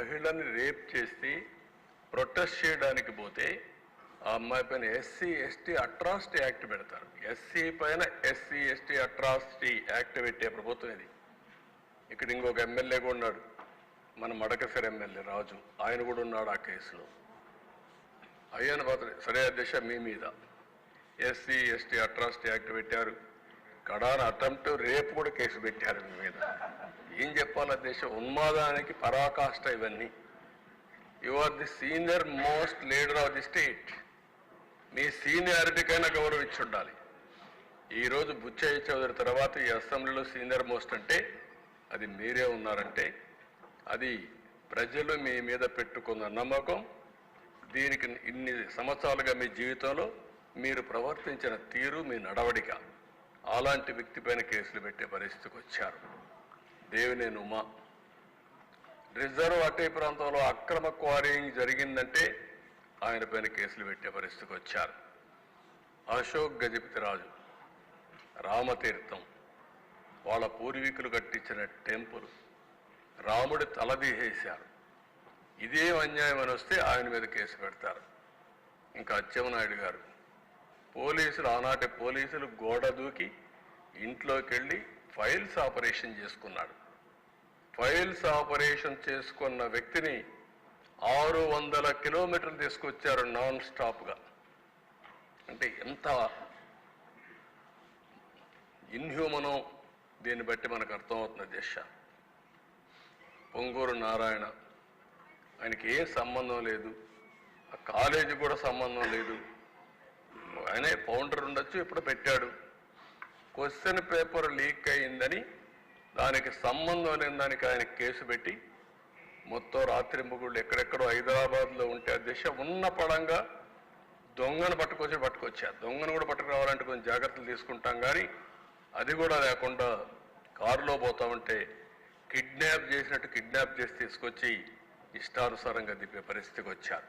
మహిళని రేప్ చేసి ప్రొటెస్ట్ చేయడానికి పోతే ఆ అమ్మాయి పైన ఎస్సీ ఎస్టీ అట్రాసిటీ యాక్ట్ పెడతారు. ఎస్సీ పైన ఎస్సీ ఎస్టీ అట్రాసిటీ యాక్ట్ పెట్టే ప్రభుత్వం ఇది. ఇక్కడ ఇంకొక ఎమ్మెల్యే కూడా ఉన్నాడు, మన మడకసిర ఎమ్మెల్యే రాజు, ఆయన కూడా ఉన్నాడు ఆ కేసులో. అయ్యాను పాత్ర సరే అధ్యక్ష మీ మీద ఎస్సీ ఎస్టీ అట్రాసిటీ యాక్ట్ పెట్టారు, కడాన అటెంప్ట్ రేపు కూడా కేసు పెట్టారు మీ మీద. ఏం చెప్పాలి అధ్యక్ష, ఉన్మాదానికి పరాకాష్ట ఇవన్నీ. You are the senior most leader of the state. మీ సీనియారిటీకైనా గౌరవం ఇచ్చి ఉండాలి. ఈరోజు బుచ్చయ్య చౌదరి తర్వాత ఈ అసెంబ్లీలో సీనియర్ మోస్ట్ అంటే అది మీరే ఉన్నారంటే అది ప్రజలు మీ మీద పెట్టుకున్న నమ్మకం. దీనికి ఇన్ని సంవత్సరాలుగా మీ జీవితంలో మీరు ప్రవర్తించిన తీరు, మీ నడవడిక, అలాంటి వ్యక్తి పైన కేసులు పెట్టే పరిస్థితికి వచ్చారు. దేవినేని ఉమా రిజర్వ్ అటవీ ప్రాంతంలో అక్రమ క్వారీయింగ్ జరిగిందంటే ఆయన పైన కేసులు పెట్టే పరిస్థితికి వచ్చారు. అశోక్ గజపతిరాజు రామతీర్థం, వాళ్ళ పూర్వీకులు కట్టించిన టెంపుల్, రాముడి తలదీసేశారు. ఇదే అన్యాయం అని వస్తే ఆయన మీద కేసు పెడతారు. ఇంకా అచ్చెన్నాయుడు గారు, పోలీసులు ఆనాటి పోలీసులు గోడ దూకి ఇంట్లోకి వెళ్ళి ఫైల్స్ ఆపరేషన్ చేసుకున్నాడు. ఫైల్స్ ఆపరేషన్ చేసుకున్న వ్యక్తిని 600 కిలోమీటర్లు తీసుకొచ్చారు నాన్ స్టాప్గా. అంటే ఎంత ఇన్హ్యూమనో దీన్ని బట్టి మనకు అర్థమవుతుంది దేశ. పొంగూరు నారాయణ, ఆయనకి ఏం సంబంధం లేదు, ఆ కాలేజీ కూడా సంబంధం లేదు, ఆయనే ఫౌండర్ ఉండొచ్చు, ఇప్పుడు పెట్టాడు. క్వశ్చన్ పేపర్ లీక్ అయిందని దానికి సంబంధం లేని దానికి ఆయన కేసు పెట్టి మొత్తం రాత్రి ముగుళ్ళు ఎక్కడెక్కడో హైదరాబాద్లో ఉంటే ఆ దిశ ఉన్న పడంగా దొంగను పట్టుకొచ్చారు. దొంగను కూడా పట్టుకురావాలంటే కొంచెం జాగ్రత్తలు తీసుకుంటాం, కానీ అది కూడా లేకుండా కారులో పోతా ఉంటే కిడ్నాప్ చేసినట్టు కిడ్నాప్ చేసి తీసుకొచ్చి ఇష్టానుసారంగా దిప్పే పరిస్థితికి వచ్చారు.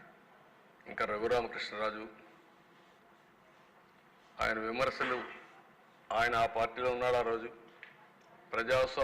ఇంకా రఘురామకృష్ణరాజు, ఆయన విమర్శలు, ఆయన ఆ పార్టీలో ఉన్నాడు. ఆ రోజు ప్రజాస్వామ్య